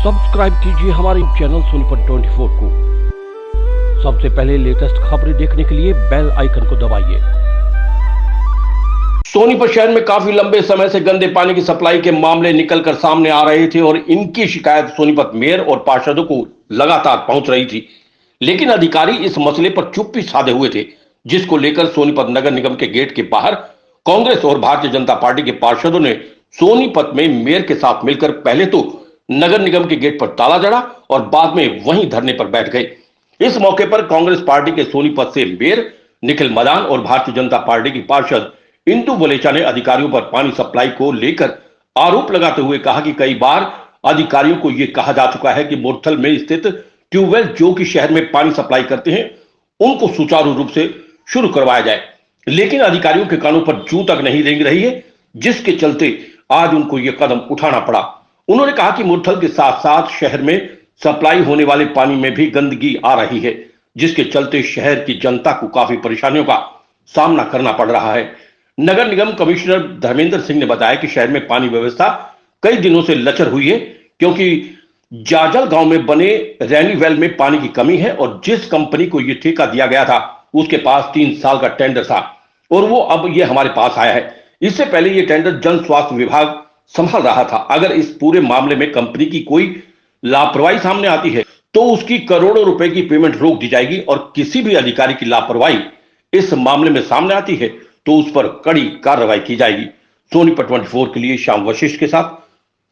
Subscribe कीजिए हमारे channel Sonipat 24 को। सबसे पहले लेटेस्ट खबरें देखने के लिए बेल आइकन को दबाइए। सोनीपत शहर में काफी लंबे समय से गंदे पानी की सप्लाई के मामले निकलकर सामने आ रहे थे और इनकी शिकायत सोनीपत मेयर और पार्षदों को लगातार पहुंच रही थी, लेकिन अधिकारी इस मसले पर चुप्पी साधे हुए थे, जिसको लेकर सोनीपत नगर निगम के गेट के बाहर कांग्रेस और भारतीय जनता पार्टी के पार्षदों ने सोनीपत में मेयर के साथ मिलकर पहले तो नगर निगम के गेट पर ताला जड़ा और बाद में वहीं धरने पर बैठ गए। इस मौके पर कांग्रेस पार्टी के सोनीपत से मेयर निखिल मदान और भारतीय जनता पार्टी की पार्षद इंदु वलेचा ने अधिकारियों पर पानी सप्लाई को लेकर आरोप लगाते हुए कहा कि कई बार अधिकारियों को यह कहा जा चुका है कि मुरथल में स्थित ट्यूबवेल जो कि शहर में पानी सप्लाई करते हैं उनको सुचारू रूप से शुरू करवाया जाए, लेकिन अधिकारियों के कानों पर जूं तक नहीं रेंग रही है, जिसके चलते आज उनको यह कदम उठाना पड़ा। उन्होंने कहा कि मुरथल के साथ साथ शहर में सप्लाई होने वाले पानी में भी गंदगी आ रही है, जिसके चलते शहर की जनता को काफी परेशानियों का सामना करना पड़ रहा है। नगर निगम कमिश्नर धर्मेंद्र सिंह ने बताया कि शहर में पानी व्यवस्था कई दिनों से लचर हुई है, क्योंकि जाजल गांव में बने रैनी वेल में पानी की कमी है और जिस कंपनी को यह ठेका दिया गया था उसके पास 3 साल का टेंडर था और वो अब ये हमारे पास आया है। इससे पहले ये टेंडर जन स्वास्थ्य विभाग संभाल रहा था। अगर इस पूरे मामले में कंपनी की कोई लापरवाही सामने आती है तो उसकी करोड़ों रुपए की पेमेंट रोक दी जाएगी और किसी भी अधिकारी की लापरवाही इस मामले में सामने आती है तो उस पर कड़ी कार्रवाई की जाएगी। सोनीपत 24 के लिए श्याम वशिष्ठ के साथ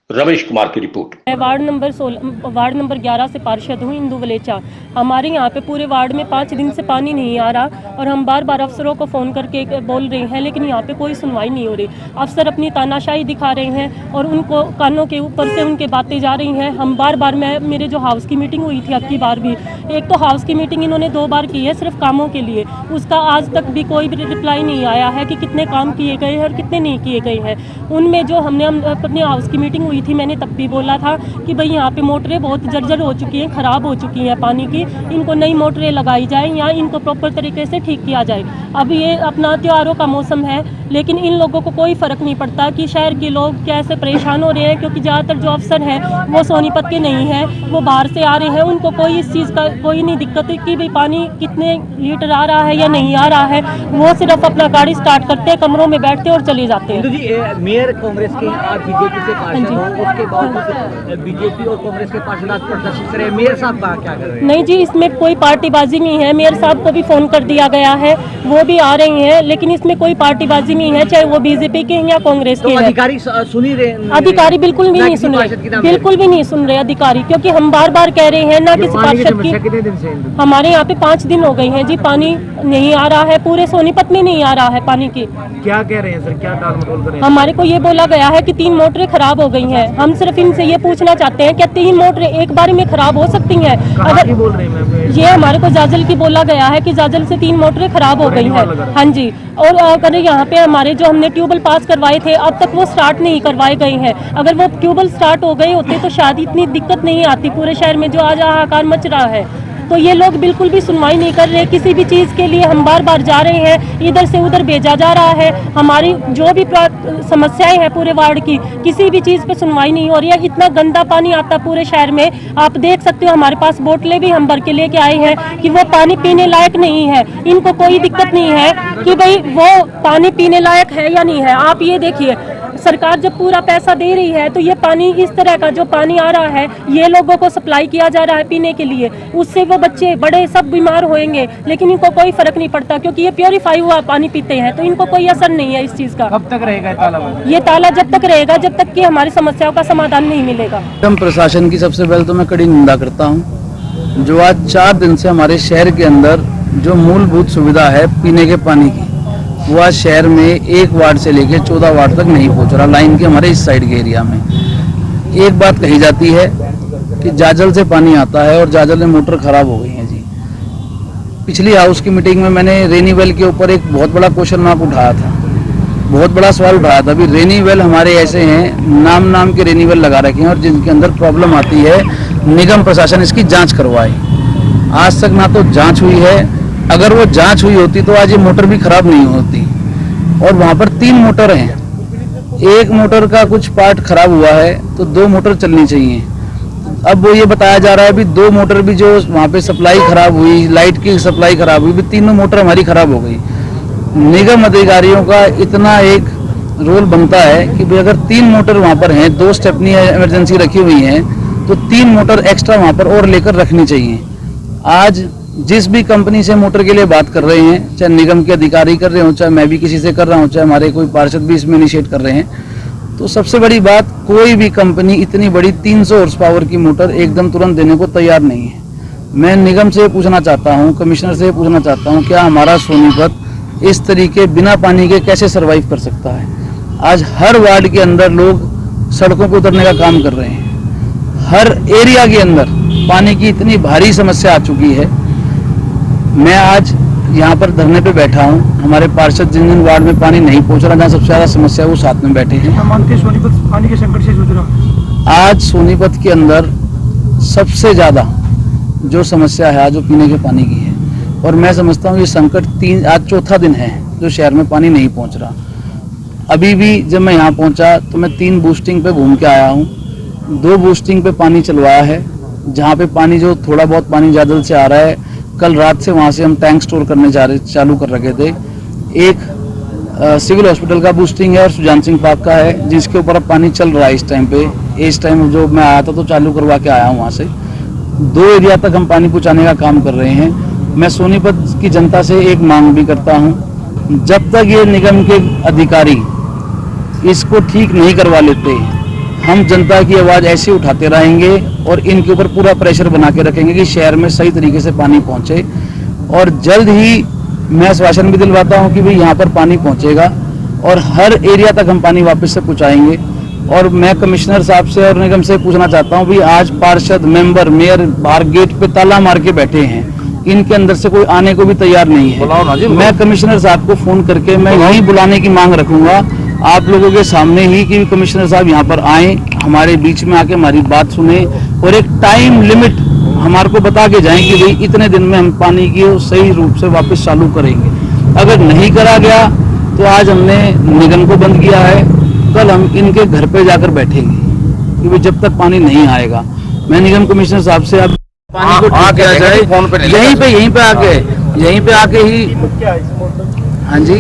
रमेश कुमार की रिपोर्ट। मैं वार्ड नंबर 11 से पार्षद हूँ, इंदु वलेचा। हमारे यहाँ पे पूरे वार्ड में 5 दिन से पानी नहीं आ रहा और हम बार बार अफसरों को फ़ोन करके बोल रहे हैं, लेकिन यहाँ पे कोई सुनवाई नहीं हो रही। अफसर अपनी तानाशाही दिखा रहे हैं और उनको कानों के ऊपर से उनके बातें जा रही हैं। हम बार मेरे जो हाउस की मीटिंग हुई थी अब की बार भी, एक तो हाउस की मीटिंग इन्होंने 2 बार की है सिर्फ कामों के लिए, उसका आज तक भी कोई भी रिप्लाई नहीं आया है कि कितने काम किए गए हैं और कितने नहीं किए गए हैं। उनमें जो हमने अपने हाउस की मीटिंग हुई थी, मैंने तब भी बोला था कि भाई यहाँ पे मोटरें बहुत जर्जर हो चुकी हैं, खराब हो चुकी हैं पानी की, इनको नई मोटरें लगाई जाए या इनको प्रॉपर तरीके से ठीक किया जाए। अब ये अपना त्योहारों का मौसम है, लेकिन इन लोगों को कोई फर्क नहीं पड़ता कि शहर के लोग कैसे परेशान हो रहे हैं, क्योंकि ज़्यादातर जो अफसर हैं वो सोनीपत के नहीं हैं, वो बाहर से आ रहे हैं। उनको कोई इस चीज़ का कोई नहीं दिक्कत है कि भाई पानी कितने लीटर आ रहा है या नहीं आ रहा है। वो सिर्फ अपना गाड़ी स्टार्ट करते हैं, कमरों में बैठते हैं और चले जाते हैं। मेयर कांग्रेस के आज बीजेपी से पार्षद हो, उसके बाद बीजेपी और कांग्रेस के पार्षद आज प्रदर्शन कर रहे हैं, मेयर साहब क्या कर रहे हैं? नहीं जी, इसमें कोई पार्टीबाजी नहीं है। मेयर साहब को भी फोन कर दिया गया है, वो भी आ रहे हैं, लेकिन इसमें कोई पार्टीबाजी नहीं है, चाहे वो बीजेपी के हैं या कांग्रेस के हैं। अधिकारी सुन ही रहे? अधिकारी बिल्कुल भी नहीं सुन रहे, बिल्कुल भी नहीं सुन रहे अधिकारी, क्योंकि हम बार बार कह रहे हैं ना किसी पार्षद की। कितने दिन से? हमारे यहाँ पे 5 दिन हो गए हैं जी, पानी नहीं आ रहा है, पूरे सोनीपत में नहीं आ रहा है पानी की। क्या कह रहे हैं सर, क्या टालमटोल कर रहे हैं? हमारे को ये बोला गया है कि 3 मोटरें खराब हो गई हैं। हम सिर्फ इनसे ये पूछना चाहते हैं क्या 3 मोटरें एक बार में खराब हो सकती हैं? अगर बोल रहे हैं ये हमारे को जाजल की बोला गया है कि जाजल से 3 मोटरें खराब हो गई हैं। हाँ जी, और अगर यहाँ पे हमारे जो हमने ट्यूबवेल पास करवाए थे अब तक वो स्टार्ट नहीं करवाए गए हैं। अगर वो ट्यूबवेल स्टार्ट हो गए होते तो शायद इतनी दिक्कत नहीं आती पूरे शहर में जो आज हाहाकार मच रहा है। तो ये लोग बिल्कुल भी सुनवाई नहीं कर रहे। किसी भी चीज़ के लिए हम बार बार जा रहे हैं, इधर से उधर भेजा जा रहा है। हमारी जो भी समस्याएं हैं पूरे वार्ड की, किसी भी चीज़ पे सुनवाई नहीं हो रही है। इतना गंदा पानी आता पूरे शहर में, आप देख सकते हो। हमारे पास बोतलें भी हम भर के लेके आए हैं कि वो पानी पीने लायक नहीं है। इनको कोई दिक्कत नहीं है कि भाई वो पानी पीने लायक है या नहीं है। आप ये देखिए, सरकार जब पूरा पैसा दे रही है तो ये पानी, इस तरह का जो पानी आ रहा है, ये लोगों को सप्लाई किया जा रहा है पीने के लिए, उससे वो बच्चे बड़े सब बीमार होंगे, लेकिन इनको कोई फर्क नहीं पड़ता क्योंकि ये प्योरीफाई हुआ पानी पीते हैं, तो इनको कोई असर नहीं है इस चीज का। कब तक रहेगा ताला? ये ताला जब तक रहेगा जब तक कि हमारी समस्याओं का समाधान नहीं मिलेगा। प्रशासन की सबसे पहले तो मैं कड़ी निंदा करता हूँ, जो आज 4 दिन से हमारे शहर के अंदर जो मूलभूत सुविधा है पीने के पानी की, वो आज शहर में 1 वार्ड से लेकर 14 वार्ड तक नहीं पहुंच रहा। लाइन के हमारे इस साइड के एरिया में एक बात कही जाती है कि जाजल से पानी आता है और जाजल में मोटर खराब हो गई है जी। पिछली हाउस की मीटिंग में मैंने रेनी वेल के ऊपर एक बहुत बड़ा क्वेश्चन मार्क उठाया था, बहुत बड़ा सवाल उठाया था। अभी रेनी वेल हमारे ऐसे हैं, नाम के रेनी वेल लगा रखे हैं और जिनके अंदर प्रॉब्लम आती है, निगम प्रशासन इसकी जाँच करवाए। आज तक ना तो जाँच हुई है। अगर वो जांच हुई होती तो आज ये मोटर भी खराब नहीं होती। और वहां पर 3 मोटर हैं, एक मोटर का कुछ पार्ट खराब हुआ है तो 2 मोटर चलनी चाहिए। अब वो ये बताया जा रहा है अभी 2 मोटर भी जो वहाँ पे सप्लाई खराब हुई, लाइट की सप्लाई खराब हुई, भी तीनों मोटर हमारी खराब हो गई। निगम अधिकारियों का इतना एक रोल बनता है कि भाई अगर 3 मोटर वहाँ पर हैं, 2 स्टेपनी इमरजेंसी रखी हुई हैं, तो 3 मोटर एक्स्ट्रा वहाँ पर और लेकर रखनी चाहिए। आज जिस भी कंपनी से मोटर के लिए बात कर रहे हैं, चाहे निगम के अधिकारी कर रहे हो, चाहे मैं भी किसी से कर रहा हूँ, चाहे हमारे कोई पार्षद भी इसमें इनिशिएट कर रहे हैं, तो सबसे बड़ी बात, कोई भी कंपनी इतनी बड़ी 300 हॉर्स पावर की मोटर एकदम तुरंत देने को तैयार नहीं है। मैं निगम से पूछना चाहता हूँ, कमिश्नर से पूछना चाहता हूँ, क्या हमारा सोनीपत इस तरीके बिना पानी के कैसे सरवाइव कर सकता है? आज हर वार्ड के अंदर लोग सड़कों पर उतरने का काम कर रहे हैं। हर एरिया के अंदर पानी की इतनी भारी समस्या आ चुकी है। मैं आज यहाँ पर धरने पे बैठा हूँ, हमारे पार्षद जिन जिन वार्ड में पानी नहीं पहुँच रहा, जहाँ सबसे ज़्यादा समस्या है, वो साथ में बैठे हैं। मानते हैं सोनीपत पानी के संकट से जूझ रहा। आज सोनीपत के अंदर सबसे ज़्यादा जो समस्या है आज वो पीने के पानी की है, और मैं समझता हूँ ये संकट आज चौथा दिन है जो शहर में पानी नहीं पहुँच रहा। अभी भी जब मैं यहाँ पहुँचा तो मैं 3 बूस्टिंग पे घूम के आया हूँ। 2 बूस्टिंग पे पानी चलवाया है, जहाँ पे पानी जो थोड़ा बहुत पानी ज़्यादा से आ रहा है, कल रात से वहाँ से हम टैंक स्टोर करने चालू कर रखे थे। एक सिविल हॉस्पिटल का बूस्टिंग है और सुजान सिंह पार्क का है, जिसके ऊपर अब पानी चल रहा है इस टाइम पे। इस टाइम जो मैं आया था तो चालू करवा के आया हूँ वहाँ से। 2 एरिया तक हम पानी पहुँचाने का काम कर रहे हैं। मैं सोनीपत की जनता से एक मांग भी करता हूँ, जब तक ये निगम के अधिकारी इसको ठीक नहीं करवा लेते, हम जनता की आवाज़ ऐसे उठाते रहेंगे और इनके ऊपर पूरा प्रेशर बना के रखेंगे कि शहर में सही तरीके से पानी पहुँचे। और जल्द ही मैं आश्वासन भी दिलवाता हूँ कि भाई यहाँ पर पानी पहुँचेगा और हर एरिया तक हम पानी वापस से पहुँचाएंगे। और मैं कमिश्नर साहब से और निगम से पूछना चाहता हूँ, भाई आज पार्षद, मेंबर, मेयर बाहर गेट पे ताला मार के बैठे हैं, इनके अंदर से कोई आने को भी तैयार नहीं है। मैं कमिश्नर साहब को फोन करके मैं यही बुलाने की मांग रखूंगा आप लोगों के सामने ही कि कमिश्नर साहब यहाँ पर आए, हमारे बीच में आके हमारी बात सुने और एक टाइम लिमिट हमारे को बता के जाएं कि भाई इतने दिन में हम पानी की सही रूप से वापस चालू करेंगे। अगर नहीं करा गया तो आज हमने निगम को बंद किया है, कल हम इनके घर पे जाकर बैठेंगे क्योंकि जब तक पानी नहीं आएगा। मैं निगम कमिश्नर साहब से अब पानी को ठीक किया जाए, यहीं पे आके ही। हाँ जी,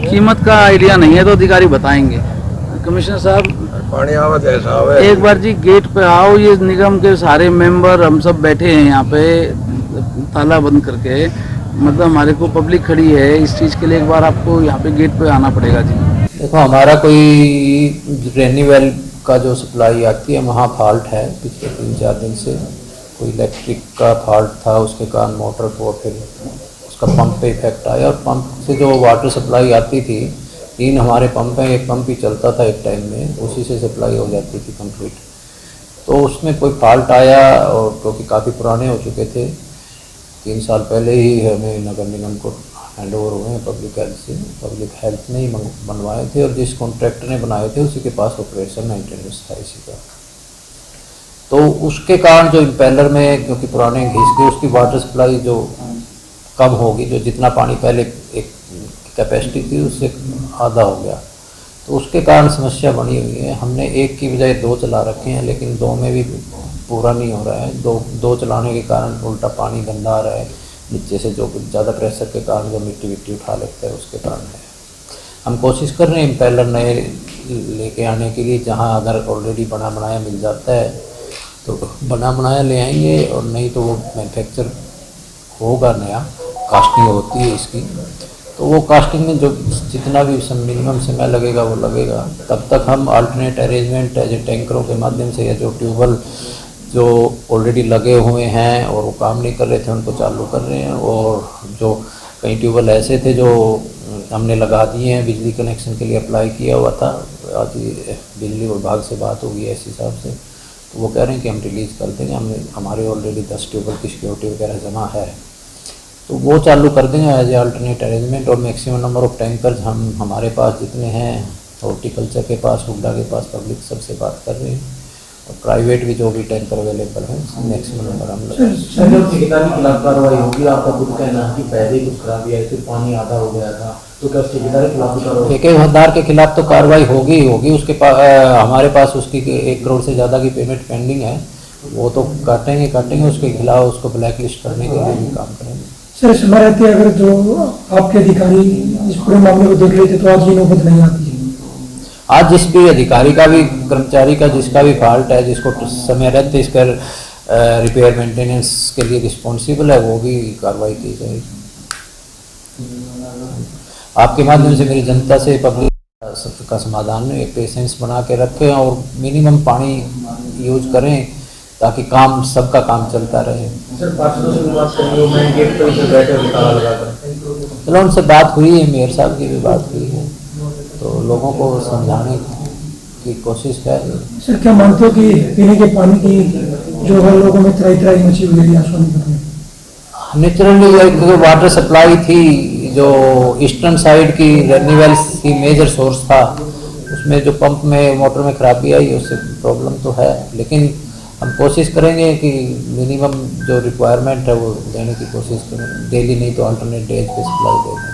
कीमत का आइडिया नहीं है तो अधिकारी बताएंगे। कमिश्नर साहब पानी आवत है साहब, एक बार जी गेट पे आओ, ये निगम के सारे मेंबर हम सब बैठे हैं यहाँ पे ताला बंद करके, मतलब हमारे को पब्लिक खड़ी है इस चीज़ के लिए। एक बार आपको यहाँ पे गेट पे आना पड़ेगा जी। देखो, हमारा कोई रेनी वेल का जो सप्लाई आती है वहाँ फॉल्ट है पिछले 3-4 दिन से। कोई इलेक्ट्रिक का फॉल्ट था, उसके कारण मोटर को फिर उसका पंप पे इफेक्ट आया और पंप से जो वाटर सप्लाई आती थी, 3 हमारे पंप हैं, एक पंप ही चलता था एक टाइम में, उसी से सप्लाई हो जाती थी कंप्लीट। तो उसमें कोई फॉल्ट आया और क्योंकि काफ़ी पुराने हो चुके थे, 3 साल पहले ही हमें नगर निगम को हैंड ओवर हुए हैं पब्लिक हेल्थ से। पब्लिक हेल्थ ने ही बनवाए थे और जिस कॉन्ट्रैक्टर ने बनाए थे उसी के पास ऑपरेशन मेंटेनेंस था इसी का। तो उसके कारण जो इम्पेलर में क्योंकि पुराने घिस गए, उसकी वाटर सप्लाई जो कम होगी, जो जितना पानी पहले एक कैपेसिटी थी उससे आधा हो गया, तो उसके कारण समस्या बनी हुई है। हमने एक की बजाय 2 चला रखे हैं, लेकिन 2 में भी पूरा नहीं हो रहा है। 2 चलाने के कारण उल्टा पानी गंदा आ रहा है नीचे से, जो ज़्यादा प्रेशर के कारण जो मिट्टी उठा लेता है उसके कारण है। हम कोशिश कर रहे हैं इम्पेलर नए लेके आने के लिए, जहाँ अगर ऑलरेडी बना बनाया मिल जाता है तो बना बनाया ले आएंगे, और नहीं तो वो मैन्युफैक्चर होगा नया, कास्टिंग होती है इसकी, तो वो कास्टिंग में जो जितना भी मिनिमम समय लगेगा वो लगेगा। तब तक हम अल्टरनेट अरेंजमेंट जो टैंकरों के माध्यम से या जो ट्यूबवेल जो ऑलरेडी लगे हुए हैं और वो काम नहीं कर रहे थे उनको चालू कर रहे हैं, और जो कई ट्यूबवेल ऐसे थे जो हमने लगा दिए हैं, बिजली कनेक्शन के लिए अप्लाई किया हुआ था, आज बिजली विभाग से बात होगी इस हिसाब से, तो वो कह रहे हैं कि हम रिलीज़ कर देंगे। हमारे ऑलरेडी 10 ट्यूबवेल की सिक्योरिटी वगैरह जमा है, तो वो चालू कर देंगे एज ए अल्टरनेट अरेंजमेंट। और मैक्सिमम नंबर ऑफ टैंकर्स हम हमारे पास जितने हैं, हॉर्टिकल्चर के पास, हुड्डा के पास, पब्लिक सबसे बात कर रहे हैं, और प्राइवेट भी जो भी टैंकर अवेलेबल है मैक्सिमम नंबर हम ठेकेदार की खिलाफ कार्रवाई होगी। आपका खुद कहना है कि पहले कुछ खराबी आई थी, पानी आधा हो गया था, तो क्या उसके ठेकेदार के खिलाफ कार्रवाई? ठेकेदार के खिलाफ तो कार्रवाई होगी ही होगी। उसके हमारे पास उसकी 1 करोड़ से ज़्यादा की पेमेंट पेंडिंग है, वो तो काटेंगे उसके खिलाफ उसको ब्लैक लिस्ट करने के लिए भी काम करेंगे। सर समय रहते अगर जो आपके अधिकारी इस पूरे मामले को देख लेते तो आज ये नौबत नहीं आती। आज जिस भी अधिकारी का भी, कर्मचारी का जिसका भी फॉल्ट है, जिसको समय रहते इस पर रिपेयर मेंटेनेंस के लिए रिस्पॉन्सिबल है, वो भी कार्रवाई की जाएगी। आपके माध्यम से मेरी जनता से पब्लिक का समाधान में पेशेंस बना के रखें और मिनिमम पानी यूज करें ताकि काम सबका काम चलता रहे। सर पार्षदों से भी बात करेंगे, मैं गेट पर ही बैठे हुए ताला लगाकर। चलो उनसे बात हुई है, मेयर साहब की भी बात हुई है, तो लोगों को समझाने की कोशिश है। सर क्या मानते हो कि पीने के पानी की जो है लोगों में त्राई मची हुई है सोनीपत में? नेचुरली एक वाटर सप्लाई थी जो ईस्टर्न साइड की रैनी वेल की मेजर सोर्स था, उसमें जो पंप में मोटर में खराबी आई उससे प्रॉब्लम तो है, लेकिन हम कोशिश करेंगे कि मिनिमम जो रिक्वायरमेंट है वो देने की कोशिश करें, डेली नहीं तो अल्टरनेट डेज पे सप्लाई देंगे।